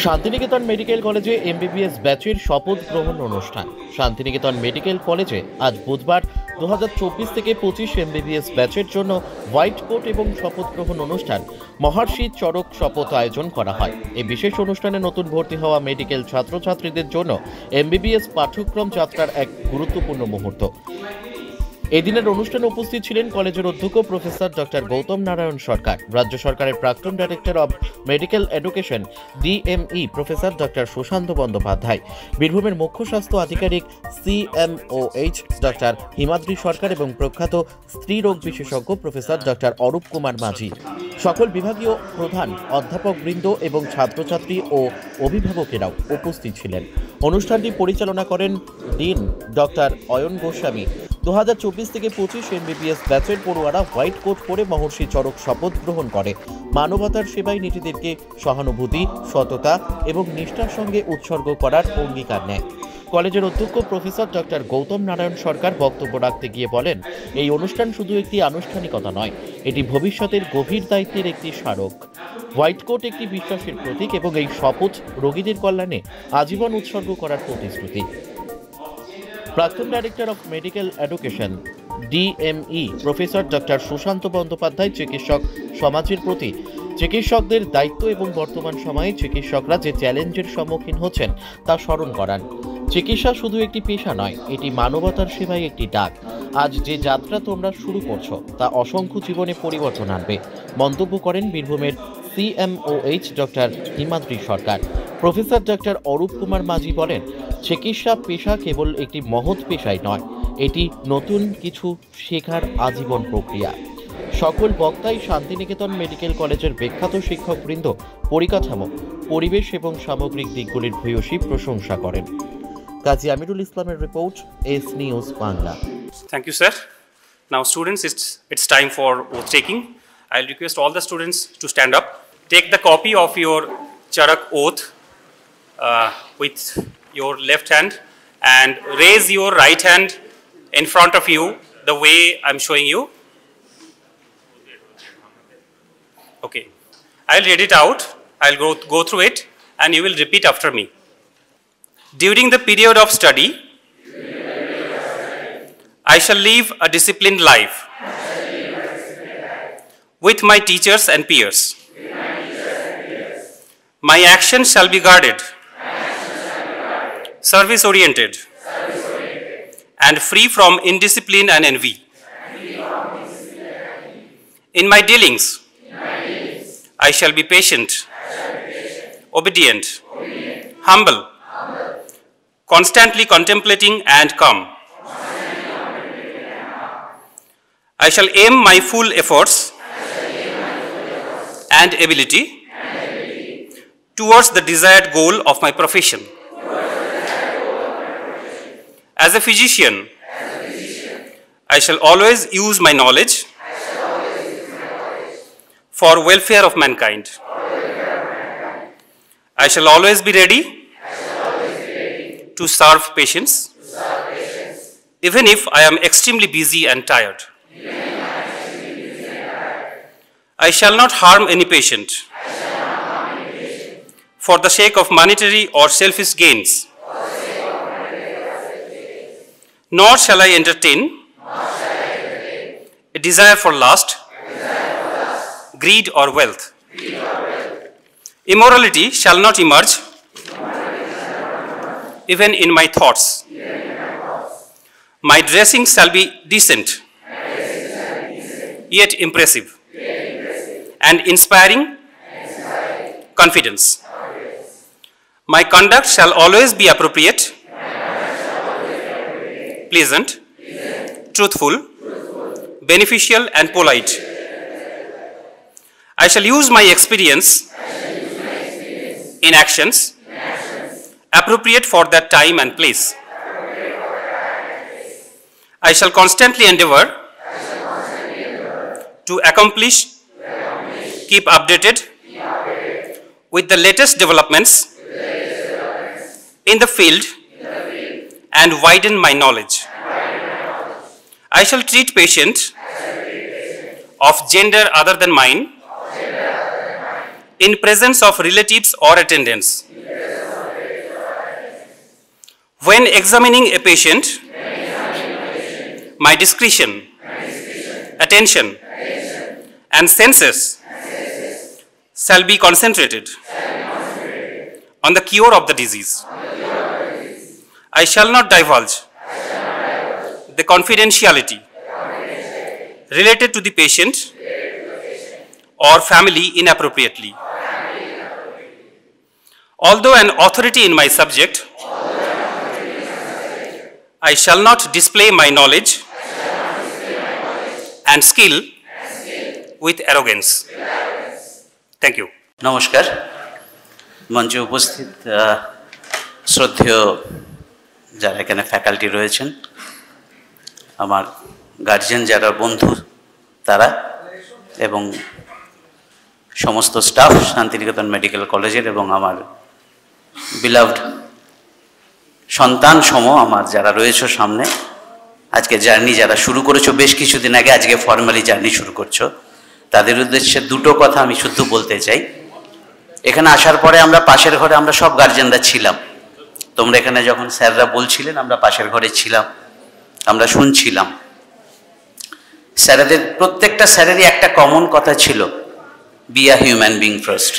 Santiniketan medical কলেজে MBBS ব্যাচের শপথ গ্রহণ অনুষ্ঠান। শান্তিনিকেতন মেডিকেল কলেজে আজ বুধবার 2024 থেকে 25 এমবিবিএস ব্যাচের জন্য হোয়াইট কোট এবং শপথ গ্রহণ অনুষ্ঠান মহর্ষি চরক শপথ আয়োজন করা হয়। এই বিশেষ অনুষ্ঠানে নতুন ভর্তি হওয়া মেডিকেল ছাত্রছাত্রীদের জন্য এমবিবিএস পাঠ্যক্রম যাত্রার এক গুরুত্বপূর্ণ মুহূর্ত। এদিনের অনুষ্ঠানে উপস্থিত ছিলেন কলেজের অধ্যক্ষ প্রফেসর ডক্টর গৌতম নারায়ণ সরকার, রাজ্য সরকারের প্রাক্তন director of medical education DME professor doctor Sushanta Bandyopadhyay, বীরভূমের মুখ্য স্বাস্থ্য আধিকারিক সিএমওএইচ ডক্টর হিমাদ্রি সরকার এবং প্রখ্যাত স্ত্রী রোগ বিশেষজ্ঞ প্রফেসর ডক্টর অরূপ কুমার মাঝি। সকল বিভাগীয় প্রধান, অধ্যাপকবৃন্দ এবং ছাত্রছাত্রী ও অভিভাবকেরাও উপস্থিত ছিলেন। অনুষ্ঠানটি পরিচালনা করেন ডিন ডক্টর অয়ন গোস্বামী। 2024 থেকে 25 এমবিবিএস ব্যাচের পড়ুয়ারা হোয়াইট কোট পরে মহর্ষি চরক শপথ গ্রহণ করে মানবতার সেবায় নিজেদেরকে সহানুভূতি, সততা এবং নিষ্ঠার সঙ্গে উৎসর্গ করার অঙ্গীকার নেয়। কলেজের অধ্যক্ষ প্রফেসর ডক্টর গৌতম নারায়ণ সরকার বক্তব্য রাখতে গিয়ে বলেন, এই অনুষ্ঠান শুধু একটি আনুষ্ঠানিকতা নয়, এটি ভবিষ্যতের গভীর দায়িত্বের একটি স্মারক। হোয়াইট কোট একটি বিশ্বাসের প্রতীক এবং এই শপথ রোগীদের কল্যাণে আজীবন উৎসর্গ করার প্রতিশ্রুতি। প্রাক্তন director of medical education DME professor doctor Sushanta Bandyopadhyay চিকিৎসক সমাজের প্রতি চিকিৎসকদের দায়িত্ব এবং বর্তমান সময়ে চিকিৎসকরা যে চ্যালেঞ্জের সম্মুখীন হচ্ছেন তা স্মরণ করান। চিকিৎসা শুধু একটি পেশা নয়, এটি মানবতার সেবায় একটি ডাক। আজ যে যাত্রা তোমরা শুরু করছো তা অসংখ্য জীবনে পরিবর্তন আনবে, মন্তব্য করেন বীরভূমের সিএমওএইচ ডক্টর হিমাদ্রি সরকার। প্রফেসর ডক্টর অরূপ কুমার মাঝি বলেন, চিকিৎসা পেশা কেবল একটি মহৎ পেশাই নয়, এটি নতুন কিছু শেখার আজীবন প্রক্রিয়া। সকল বক্তাই শান্তিনিকেতন মেডিকেল কলেজের বিখ্যাত শিক্ষকবৃন্দ পরিকাঠামো, পরিবেশ এবং সামগ্রিক দিকগুলির ভূয়সী প্রশংসা করেন। কাজী আমিরুল ইসলামের report, S news Bangla. Thank you, sir. Now, students, it's time for oath taking. I'll request all the students to stand up. Take the copy of your Charak oath with your left hand and raise your right hand in front of you the way I'm showing you. Okay. I'll read it out. I'll go through it and you will repeat after me. During the period of study, I shall live a disciplined life with my teachers and peers. My actions shall be guarded, service-oriented, and free from indiscipline and envy. In my dealings, I shall be patient, obedient, humble, constantly contemplating and calm. I shall aim my full efforts and ability towards the desired goal of my profession. As a physician, I shall always use my knowledge for welfare of mankind. I shall always be ready to serve patients, even if I am extremely busy and tired. I shall not harm any patient for the sake of monetary or selfish gains, nor shall I entertain a desire for lust, greed or wealth. Immorality shall not emerge even in my thoughts. My dressing shall be decent, yet impressive, and inspiring confidence. My conduct shall always be appropriate, pleasant, truthful, beneficial, and polite. I shall use my experience in actions appropriate for that time and place. I shall constantly endeavor to accomplish, keep updated with the latest developments in the field and widen my knowledge. I shall treat patient of gender other than mine in presence of relatives or attendants. When examining a patient, my discretion, attention, and senses shall be concentrated on the cure of the disease. I shall not divulge the confidentiality related to the patient or family inappropriately. Although an authority in my subject, I shall not display my knowledge and skill with arrogance. Thank you. নমস্কার মঞ্চে উপস্থিত শ্রদ্ধেয় যারা এখানে faculty রয়েছেন, আমার guardian যারা বন্ধু তারা এবং সমস্ত স্টাফ শান্তিনিকেতন মেডিকেল কলেজের এবং আমার বিলাভড সন্তান সম আমার যারা রয়েছে সামনে, আজকে জার্নি যারা শুরু করেছো বেশ কিছুদিন আগে, আজকে ফর্মালি জার্নি শুরু করছো, তাদের উদ্দেশ্যে দুটো কথা আমি শুধু বলতে চাই। এখানে আসার পরে আমরা পাশের ঘরে আমরা সব গার্জেনরা ছিলাম, তোমরা এখানে যখন স্যাররা বলছিলেন আমরা পাশের ঘরে ছিলাম, আমরা শুনছিলাম। স্যারেদের প্রত্যেকটা স্যারেরই একটা কমন কথা ছিল, be a human being first.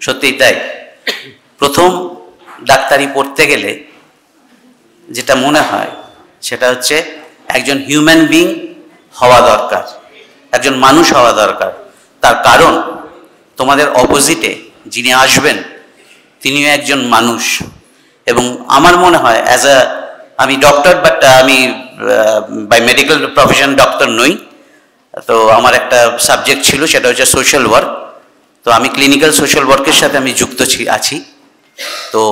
সত্যিই তাই। প্রথম ডাক্তারি পড়তে গেলে যেটা মনে হয় সেটা হচ্ছে একজন হিউম্যান বিং হওয়া দরকার, একজন মানুষ হওয়া দরকার। তার কারণ তোমাদের অপোজিটে যিনি আসবেন তিনিও একজন মানুষ। এবং আমার মনে হয় আমি ডক্টর, বাট আমি বাই মেডিকেল প্রফেশন ডক্টর নই। তো আমার একটা সাবজেক্ট ছিল, সেটা হচ্ছে সোশ্যাল ওয়ার্ক। তো আমি ক্লিনিক্যাল সোশ্যাল ওয়ার্কের সাথে আমি যুক্ত আছি। তো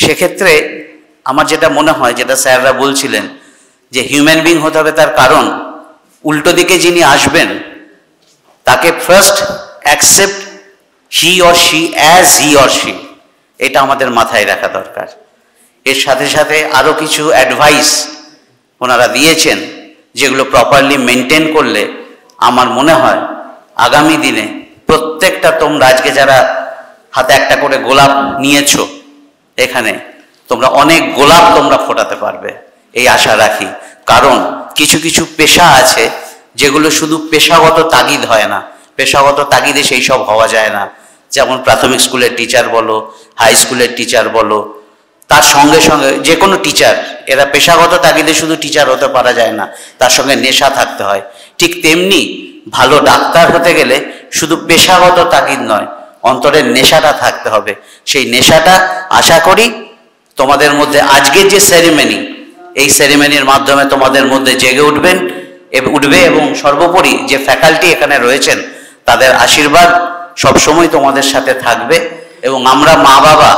সেক্ষেত্রে আমার যেটা মনে হয়, যেটা স্যাররা বলছিলেন যে হিউম্যান বিং হতে হবে, তার কারণ উল্টো দিকে যিনি আসবেন তাকে first accept he or she as he or she, এটা আমাদের মাথায় রাখা দরকার। এর সাথে সাথে আরও কিছু অ্যাডভাইস ওনারা দিয়েছেন, যেগুলো প্রপারলি মেনটেন করলে আমার মনে হয় আগামী দিনে প্রত্যেকটা, তোমরা আজকে যারা হাতে একটা করে গোলাপ নিয়েছো এখানে, তোমরা অনেক গোলাপ তোমরা ফোটাতে পারবে এই আশা রাখি। কারণ কিছু কিছু পেশা আছে যেগুলো শুধু পেশাগত তাগিদ হয় না, পেশাগত তাগিদে সেই সব হওয়া যায় না। যেমন প্রাথমিক স্কুলের টিচার বলো, হাই স্কুলের টিচার বলো, তার সঙ্গে সঙ্গে যে কোনো টিচার, এরা পেশাগত তাগিদে শুধু টিচার হতে পারা যায় না, তার সঙ্গে নেশা থাকতে হয়। ঠিক তেমনি ভালো ডাক্তার হতে গেলে শুধু পেশাগত তাগিদ নয়, অন্তরের নেশাটা থাকতে হবে। সেই নেশাটা আশা করি তোমাদের মধ্যে আজকের যে সেরিমনি, এই সেরিমনির মাধ্যমে তোমাদের মধ্যে জেগে উঠবে। এবং সর্বোপরি যে ফ্যাকাল্টি এখানে রয়েছেন তাদের আশীর্বাদ সবসময় তোমাদের সাথে থাকবে। এবং আমরা মা বাবা,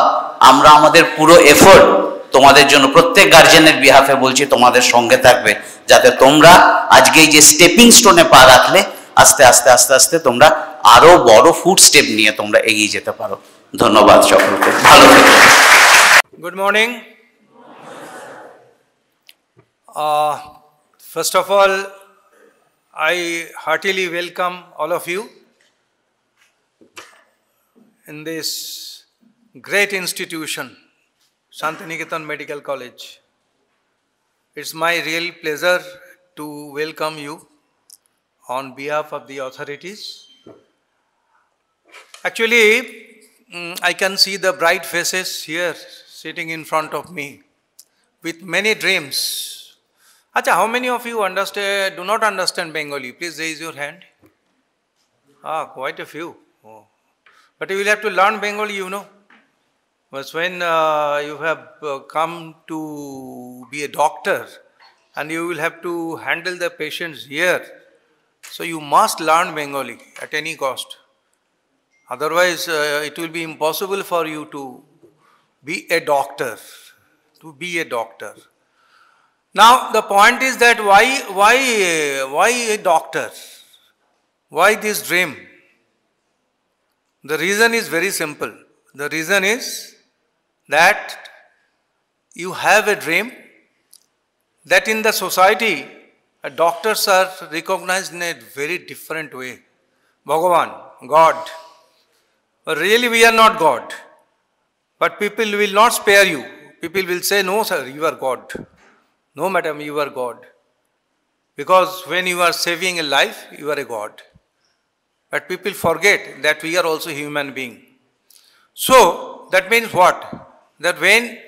আমরা আমাদের পুরো এফোর্ট তোমাদের জন্য, প্রত্যেক গার্জেনের বিহাফে বলছি, তোমাদের সঙ্গে থাকবে, যাতে তোমরা আজকে এই যে স্টেপিং স্টোনে পা রাখলে আস্তে আস্তে আস্তে আস্তে তোমরা আরো বড় ফুট স্টেপ নিয়ে তোমরা এগিয়ে যেতে পারো। ধন্যবাদ সকলকে, ভালো থেকো। Good morning. First of all, I heartily welcome all of you in this great institution, Shantiniketan Medical College. It's my real pleasure to welcome you on behalf of the authorities. Actually, I can see the bright faces here sitting in front of me with many dreams. Acha, how many of you do not understand Bengali? Please raise your hand. Quite a few. Oh. But you will have to learn Bengali, you know. But when you have come to be a doctor and you will have to handle the patients here, so you must learn Bengali at any cost. Otherwise, it will be impossible for you to be a doctor. Now, the point is that why a doctor? Why this dream? The reason is very simple. The reason is that you have a dream that in the society, doctors are recognized in a very different way. Bhagavan, God, But really we are not God. But people will not spare you. People will say, no sir, you are God. No madam, you are God. Because when you are saving a life, you are a God. But people forget that we are also human beings. So, that means what? That when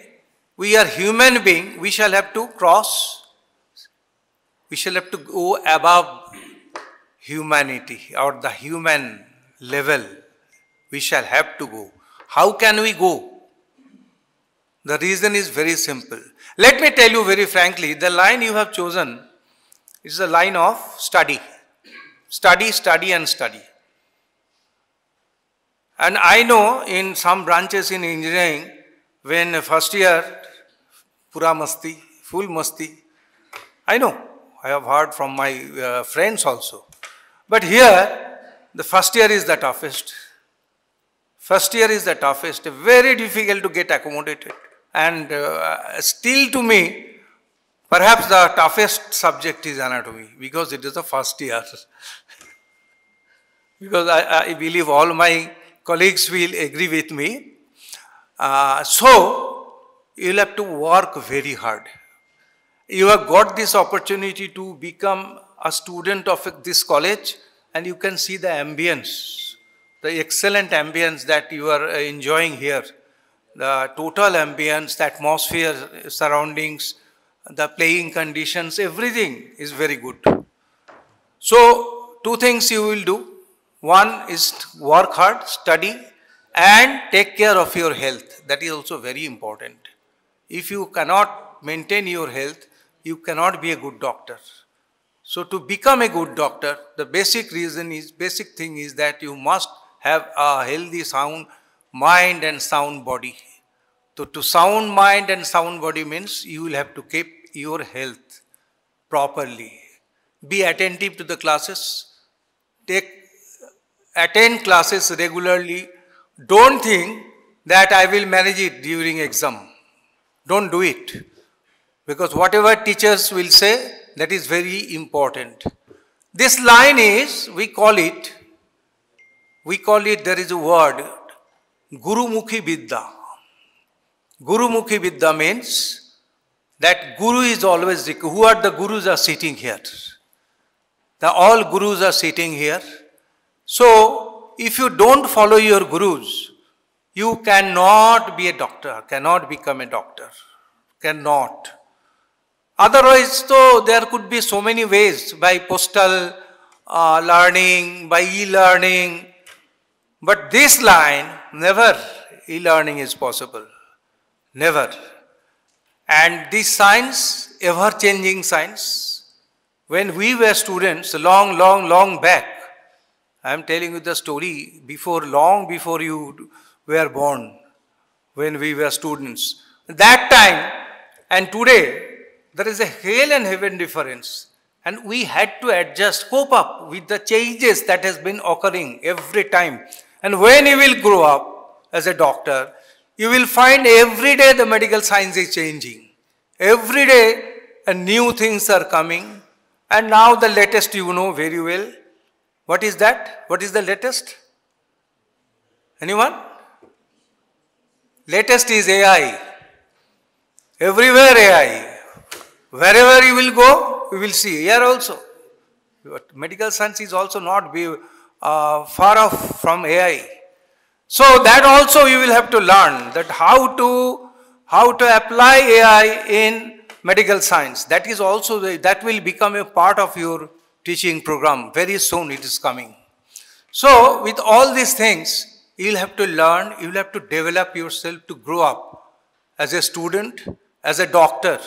we are human beings, we shall have to cross, we shall have to go above humanity or the human level. We shall have to go. How can we go? The reason is very simple. Let me tell you very frankly, the line you have chosen is a line of study. Study, study and study. And I know in some branches in engineering, when first year, pura masti, full masti, I know, I have heard from my friends also. But here, the first year is the toughest. First year is the toughest, very difficult to get accommodated. And still to me, perhaps the toughest subject is anatomy, because it is the first year. Because I believe all my colleagues will agree with me. So, you will have to work very hard. You have got this opportunity to become a student of this college, and you can see the ambience, the excellent ambience that you are enjoying here. The total ambience, the atmosphere, surroundings, the playing conditions, everything is very good. So, two things you will do. One is work hard, study, and take care of your health. That is also very important. If you cannot maintain your health, you cannot be a good doctor. So to become a good doctor, the basic thing is that you must have a healthy, sound mind and sound body. So to sound mind and sound body means you will have to keep your health properly. Be attentive to the classes. Attend classes regularly. Don't think that I will manage it during exam. Don't do it. Because whatever teachers will say, that is very important. This line is, we call it, there is a word, Guru Mukhi Vidya. Guru Mukhi Vidya means that Guru is always, who are the Gurus are sitting here? All Gurus are sitting here. So, if you don't follow your Gurus, you cannot be a doctor, cannot become a doctor, cannot. Otherwise, though, there could be so many ways, by postal learning, by e-learning, but this line, never e-learning is possible, never. And this science, ever-changing science, when we were students, long back, I am telling you the story long before you were born, when we were students. That time and today, there is a hell and heaven difference. And we had to adjust, cope up with the changes that has been occurring every time. And when you will grow up as a doctor, you will find every day the medical science is changing. Every day new things are coming. And now the latest you know very well. What is that? What is the latest? Anyone? Latest is AI. Everywhere AI. Wherever you will go, you will see. Here also. But medical science is also not far off from AI. So that also you will have to learn, that how to apply AI in medical science. That is also, that will become a part of your teaching program. Very soon it is coming. So with all these things, you will have to learn, you will have to develop yourself to grow up as a student, as a doctor.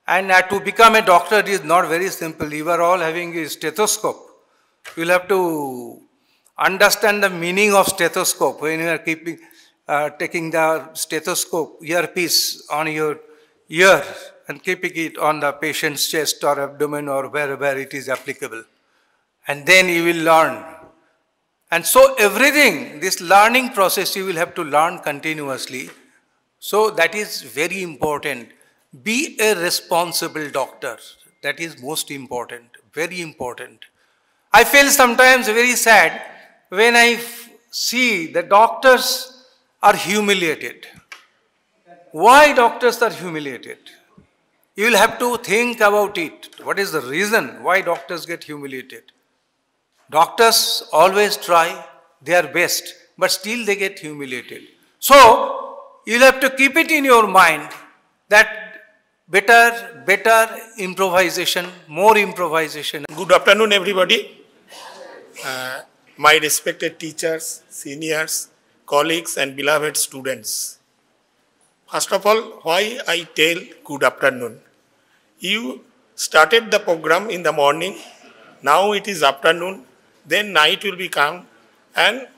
And to become a doctor is not very simple. You are all having a stethoscope. You will have to understand the meaning of stethoscope when you are taking the stethoscope earpiece on your ear and keeping it on the patient's chest or abdomen or wherever it is applicable. And then you will learn. And so everything, this learning process, you will have to learn continuously. So that is very important. Be a responsible doctor. That is most important, very important. I feel sometimes very sad when I see the doctors are humiliated. Why doctors are humiliated? You will have to think about it. What is the reason why doctors get humiliated? Doctors always try their best, but still they get humiliated. So, you'll have to keep it in your mind that better improvisation, more improvisation. Good afternoon, everybody. My respected teachers, seniors, colleagues, and beloved students. First of all, why I tell good afternoon? You started the program in the morning, now it is afternoon, then night will become, and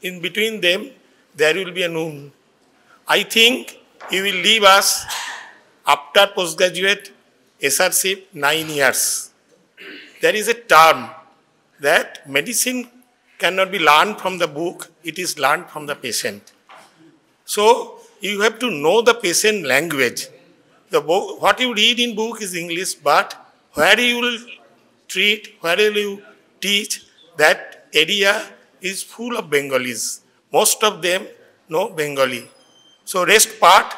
in between them, there will be a noon. I think you will leave us after postgraduate SRC 9 years. There is a term that medicine cannot be learned from the book, it is learned from the patient. So, you have to know the patient language. The book, what you read in book is English, but where you will treat, where will you teach, that area is full of Bengalis. Most of them know Bengali. So rest part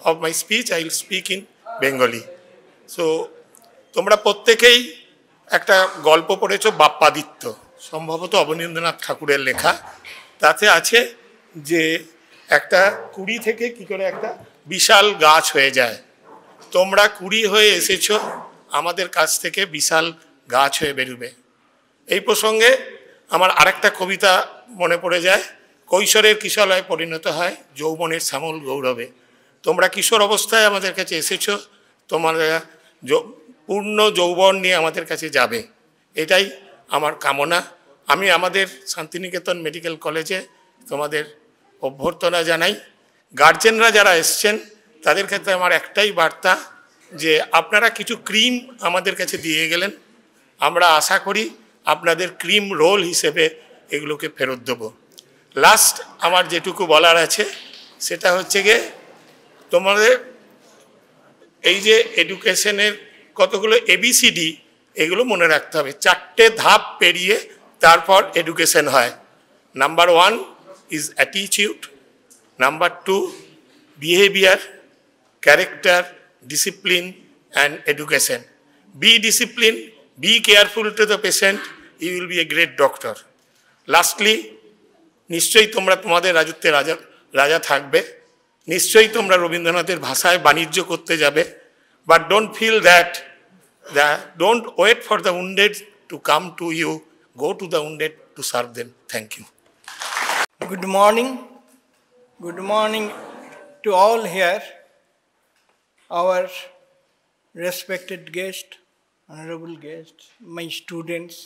of my speech, I will speak in Bengali. So, তোমরা প্রত্যেকেই একটা গল্প পড়েছো বাপ্পাদিত্য, সম্ভবত অবনীন্দ্রনাথ ঠাকুরের লেখা। তাতে আছে যে একটা কুড়ি থেকে কি করে একটা বিশাল গাছ হয়ে যায়। তোমরা কুড়ি হয়ে এসেছো, আমাদের কাছ থেকে বিশাল গাছ হয়ে বেরোবে। এই প্রসঙ্গে আমার আরেকটা কবিতা মনে পড়ে যায়, কৈশোরের কিশলয়ে পরিণত হয় যৌবনের শ্যামল গৌরবে। তোমরা কিশোর অবস্থায় আমাদের কাছে এসেছো, তোমরা পূর্ণ যৌবন নিয়ে আমাদের কাছে যাবে, এটাই আমার কামনা। আমি আমাদের শান্তিনিকেতন মেডিকেল কলেজে তোমাদের অভ্যর্থনা জানাই। গার্জেনরা যারা এসছেন তাদের ক্ষেত্রে আমার একটাই বার্তা যে আপনারা কিছু ক্রিম আমাদের কাছে দিয়ে গেলেন, আমরা আশা করি আপনাদের ক্রিম রোল হিসেবে এগুলোকে ফেরত দেবো। লাস্ট আমার যেটুকু বলার আছে সেটা হচ্ছে গিয়ে তোমাদের এই যে এডুকেশনের কতগুলো ABCD এগুলো মনে রাখতে হবে। চারটে ধাপ পেরিয়ে তারপর এডুকেশন হয়। Number 1 is attitude, number 2 behaviour, character, discipline and education. Be discipline, be careful to the patient, you will be a great doctor. Lastly, নিশ্চয়ই তোমরা তোমাদের রাজত্বে রাজা থাকবে, নিশ্চয়ই তোমরা রবীন্দ্রনাথের ভাষায় বাণিজ্য করতে যাবে, but don't feel that, don't wait for the wounded to come to you, go to the wounded to serve them. Thank you. Good morning to all here, our respected guest, honorable guests, my students,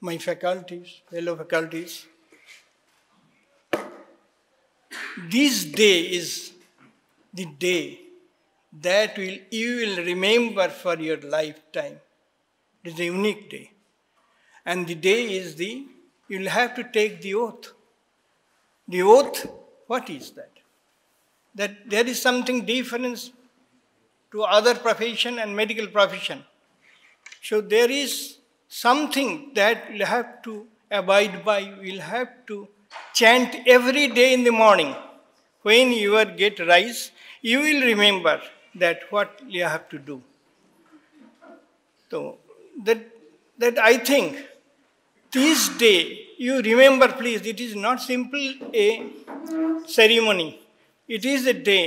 my faculties, fellow faculties. This day is the day that you will remember for your lifetime. It is a unique day. And the day is you will have to take the oath. The oath, what is that? That there is something different to other profession and medical profession. So there is something that you'll have to abide by, you'll have to chant every day in the morning. When you get rise, you will remember that what you have to do. So that I think this day, you remember please, it is not simply a ceremony. It is a day.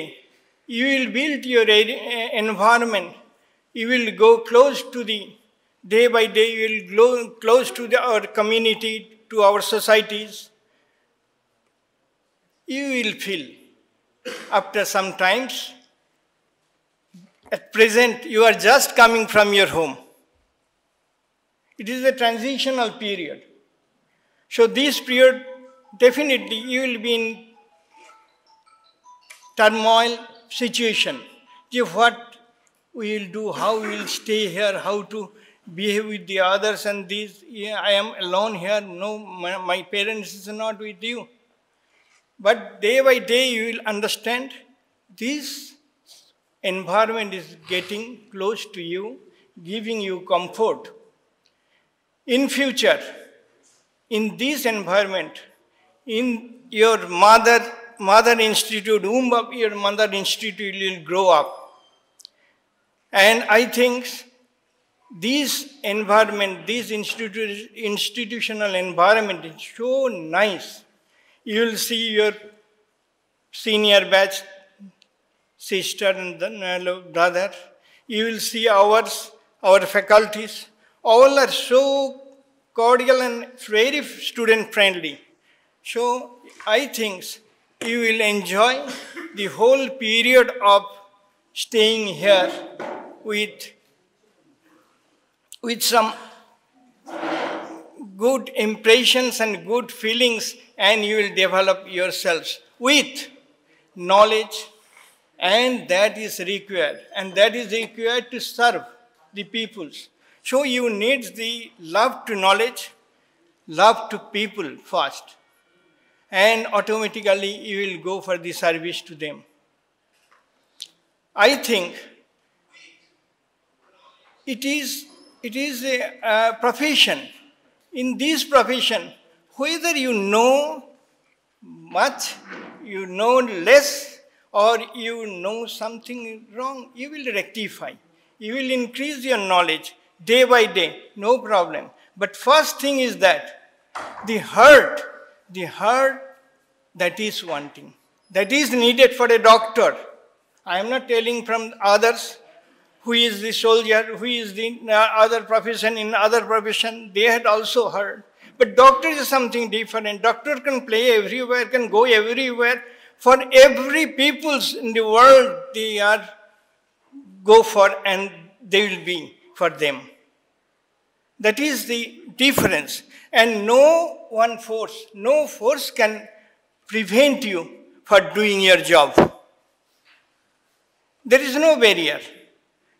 You will build your environment. You will go close to day by day, you will go close to our community, to our societies. You will feel after some times, at present, you are just coming from your home. It is a transitional period. So this period, definitely you will be in turmoil situation. What we will do, how we will stay here, how to behave with the others and these. I am alone here, no, my parents is not with you. But day by day you will understand this environment is getting close to you, giving you comfort. In future, in this environment, in your mother institute, womb of your mother institute will grow up. And I think this environment, this institutional environment is so nice. You will see your senior batch, sister and then brother. You will see our faculties. All are so cordial and very student friendly. So I think you will enjoy the whole period of staying here with some good impressions and good feelings, and you will develop yourselves with knowledge, and that is required. And that is required to serve the peoples. So you need the love to knowledge, love to people first, and automatically you will go for the service to them. I think it is a profession. In this profession, whether you know much, you know less, or you know something wrong, you will rectify. You will increase your knowledge day by day, no problem. But first thing is that the heart that is wanting, that is needed for a doctor. I am not telling from others, who is the soldier, who is the other profession, in other profession, they had also heard. But doctor is something different. Doctor can play everywhere, can go everywhere. For every peoples in the world, they are go for, and they will be for them. That is the difference. And no force can prevent you for doing your job. There is no barrier.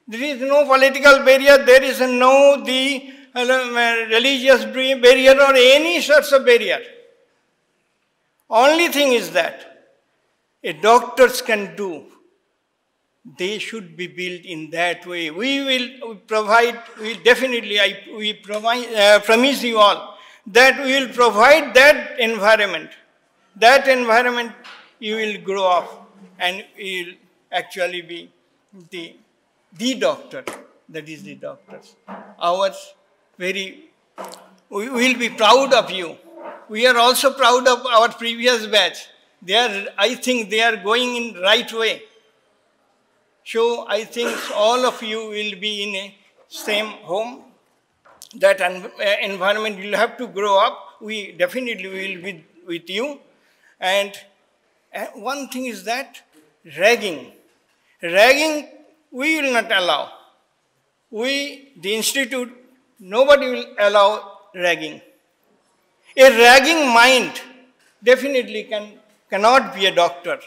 There is no political barrier. There is no religious barrier or any sorts of barrier. Only thing is that a doctors can do. They should be built in that way. We will provide. We promise you all that we will provide that environment. That environment you will grow up and you will actually be the doctor. That is the doctors. We will be proud of you. We are also proud of our previous batch. I think they are going in right way. So I think all of you will be in a same home. That environment will have to grow up. We definitely will be with you. And one thing is that ragging. Ragging we will not allow. The institute, nobody will allow ragging. A ragging mind definitely cannot be a doctor.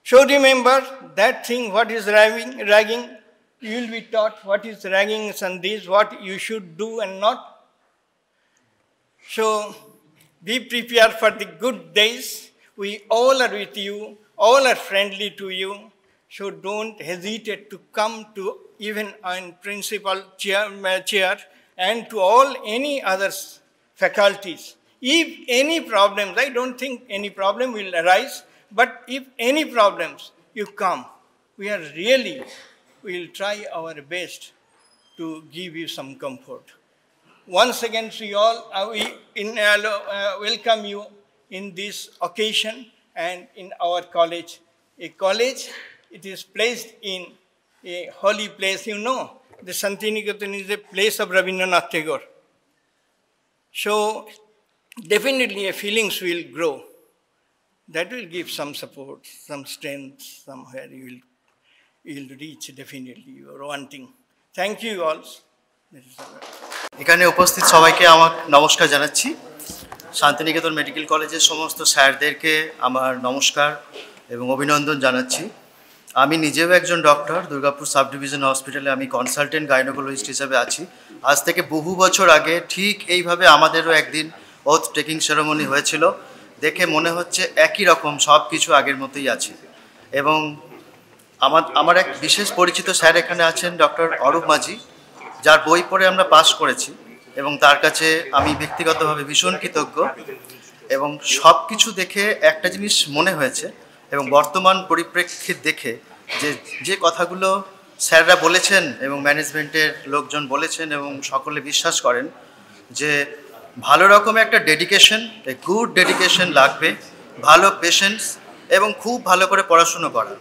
So remember that thing, what is ragging, you will be taught what is ragging and this, what you should do and not. So be prepared for the good days. We all are with you, all are friendly to you. So don't hesitate to come to even on principal chair and to all any other faculties. If any problems, I don't think any problem will arise, but if any problems, you come. We will try our best to give you some comfort. Once again to you all, we welcome you in this occasion and in our college. A college, it is placed in a holy place. You know, the Santiniketan is a place of Rabindranath Tagore. So definitely feelings will grow. That will give some support, some strength, somewhere you will reach definitely your wanting. Thank you all. এখানে উপস্থিত সবাইকে আমার নমস্কার জানাচ্ছি। Santiniketan medical কলেজের সমস্ত স্যারদেরকে আমার নমস্কার এবং অভিনন্দন জানাচ্ছি। আমি নিজেও একজন ডক্টর, দুর্গাপুর সাব ডিভিশন হসপিটালে আমি কনসালটেন্ট গাইনোকোলজিস্ট হিসেবে আছি। আজ থেকে বহু বছর আগে ঠিক এইভাবে আমাদেরও একদিন ওথ টেকিং সেরেমনি হয়েছিল। দেখে মনে হচ্ছে একই রকম সব কিছু আগের মতোই আছে। এবং আমার এক বিশেষ পরিচিত স্যার এখানে আছেন, ডক্টর অরূপ মাঝি, যার বই পড়ে আমরা পাস করেছি। এবং তার কাছে আমি ব্যক্তিগতভাবে ভীষণ কৃতজ্ঞ। এবং সব কিছু দেখে একটা জিনিস মনে হয়েছে এবং বর্তমান পরিপ্রেক্ষিত দেখে যে কথাগুলো স্যাররা বলেছেন এবং ম্যানেজমেন্টের লোকজন বলেছেন এবং সকলে বিশ্বাস করেন যে ভালো রকমের একটা ডেডিকেশন, গুড ডেডিকেশন লাগবে, ভালো পেশেন্স এবং খুব ভালো করে পড়াশুনো করা।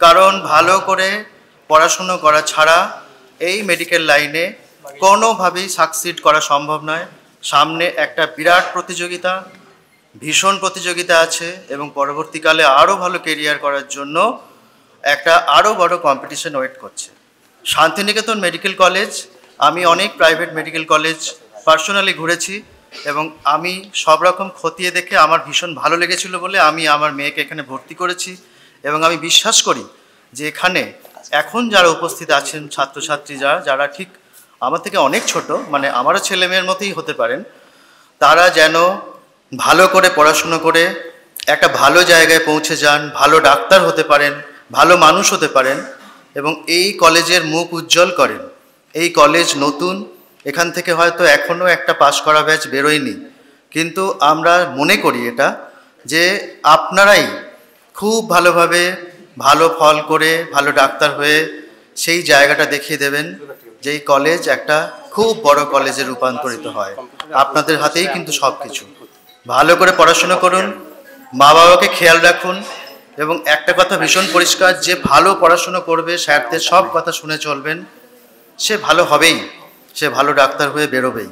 কারণ ভালো করে পড়াশুনো করা ছাড়া এই মেডিকেল লাইনে কোনোভাবেই সাকসিড করা সম্ভব নয়। সামনে একটা বিরাট প্রতিযোগিতা, ভীষণ প্রতিযোগিতা আছে এবং পরবর্তীকালে আরও ভালো কেরিয়ার করার জন্য একটা আরও বড় কম্পিটিশন ওয়েট করছে। শান্তিনিকেতন মেডিকেল কলেজ, আমি অনেক প্রাইভেট মেডিকেল কলেজ পার্সোনালি ঘুরেছি এবং আমি সব রকম খতিয়ে দেখে আমার ভীষণ ভালো লেগেছিল বলে আমি আমার মেয়েকে এখানে ভর্তি করেছি। এবং আমি বিশ্বাস করি যে এখানে এখন যারা উপস্থিত আছেন ছাত্রছাত্রী যারা ঠিক আমার থেকে অনেক ছোট, মানে আমারও ছেলে মেয়ের মতোই হতে পারেন, তারা যেন ভালো করে পড়াশুনো করে একটা ভালো জায়গায় পৌঁছে যান, ভালো ডাক্তার হতে পারেন, ভালো মানুষ হতে পারেন এবং এই কলেজের মুখ উজ্জ্বল করেন। এই কলেজ নতুন, এখান থেকে হয়তো এখনও একটা পাশ করা ব্যাচ বেরোয়নি, কিন্তু আমরা মনে করি এটা যে আপনারাই খুব ভালোভাবে ভালো ফল করে ভালো ডাক্তার হয়ে সেই জায়গাটা দেখিয়ে দেবেন যে এই কলেজ একটা খুব বড় কলেজে রূপান্তরিত হয়। আপনাদের হাতেই কিন্তু সব কিছু। ভালো করে পড়াশোনা করুন, মা বাবাকে খেয়াল রাখুন এবং একটা কথা ভীষণ পরিষ্কার, যে ভালো পড়াশুনো করবে, স্যারদের সব কথা শুনে চলবেন, সে ভালো হবেই, সে ভালো ডাক্তার হয়ে বেরোবেই।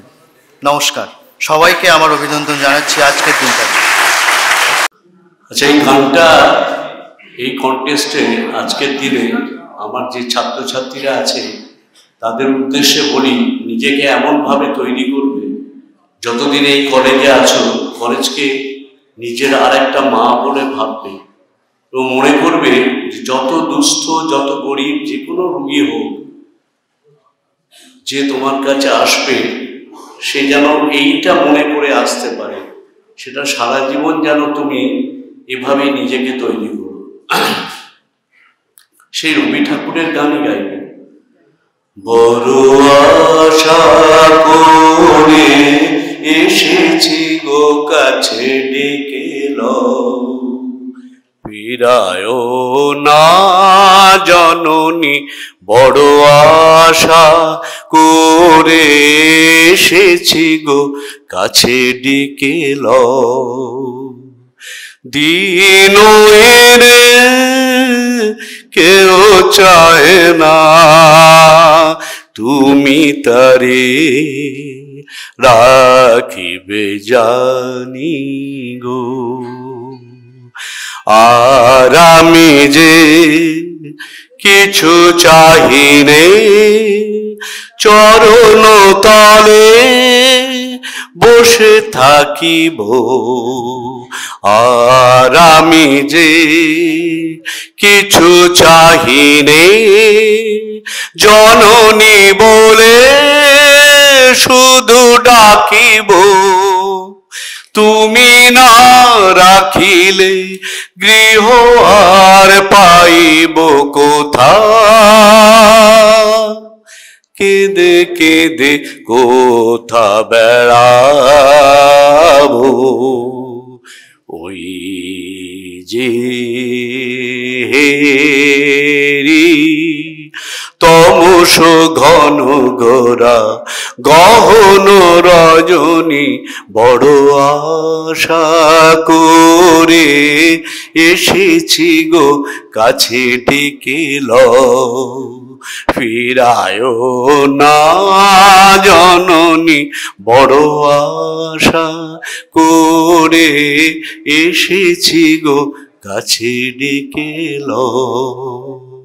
নমস্কার, সবাইকে আমার অভিনন্দন জানাচ্ছি আজকের দিনটাতে। আচ্ছা, এই গানটা এই কন্টেস্টে আজকের দিনে আমার যে ছাত্রছাত্রীরা আছে তাদের উদ্দেশ্যে বলি, নিজেকে এমনভাবে তৈরি করবে যতদিন এই কলেজে আছো কলেজকে নিজের আর একটা মা বলে ভাববে এবং মনে করবে যে যত দুস্থ যত গরিব যে কোনো রুগী হোক, যে তোমার কাছে আসবে সে যেন এইটা মনে করে আসতে পারে, সেটা সারা জীবন যেন তুমি এভাবেই নিজেকে তৈরি করো। সেই রবি ঠাকুরের গানই গাইবে। বড় আশা করে এসেছি গো কাছে ডেকে লও, ফিরায় না জননী, বড় আশা করে এসেছি গো কাছে ডেকে লও। দিন এরে কেউ চায় না, তুমি তারে রাখিবে জানি গো। আর আমি যে কিছু চাহিনে, চরণ তলে বসে থাকিব। আর আমি যে কিছু চাহিনে, জননী বলে শুধু ডাকিব। তুমি না রাখিলে গৃহ আর পাইব কোথা, কেঁদে কেঁদে কোথা বেড়াবো। ওই যে হেরি তমস ঘন গোরা গহন রজনী, বড় আশা করে এসেছি গো কাছে ডেকে লও, ফিরায় না জননী, বড় আশা করে এসেছি গো কাছে ডেকে লও।